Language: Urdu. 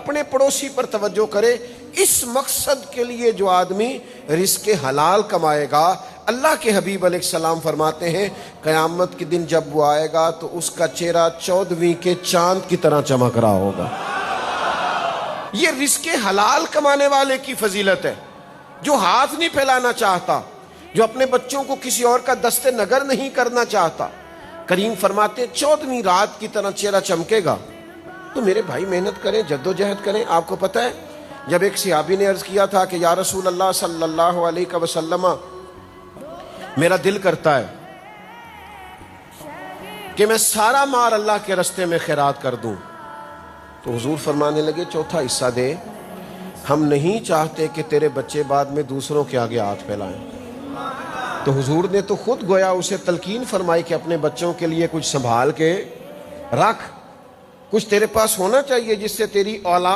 اپنے پڑوسی پر توجہ کرے. اس مقصد کے لیے جو آدمی رزق حلال کمائے گا، اللہ کے حبیب علیہ السلام فرماتے ہیں قیامت کے دن جب وہ آئے گا تو اس کا چہرہ 14ویں کے چاند کی طرح چمک رہا ہوگا. یہ رزق حلال کمانے والے کی فضیلت ہے، جو ہاتھ نہیں پھیلانا چاہتا، جو اپنے بچوں کو کسی اور کا دست نگر نہیں کرنا چاہتا. کریم فرماتے ہیں 14ویں رات کی طرح چہرہ چمکے گا. تو میرے بھائی محنت کریں، جد و جہد کریں. آپ کو پتہ ہے جب ایک صحابی نے عرض کیا تھا کہ یا رسول اللہ صلی اللہ علیہ وسلم میرا دل کرتا ہے کہ میں سارا مال اللہ کے راستے میں خیرات کر دوں، تو حضور فرمانے لگے چوتھا حصہ دے. ہم نہیں چاہتے کہ تیرے بچے بعد میں دوسروں کے آگے ہاتھ پھیلائیں. تو حضور نے تو خود گویا اسے تلقین فرمائی کہ اپنے بچوں کے لیے کچھ سنبھال کے رکھ، کچھ تیرے پاس ہونا چاہیے جس سے تیری اولاد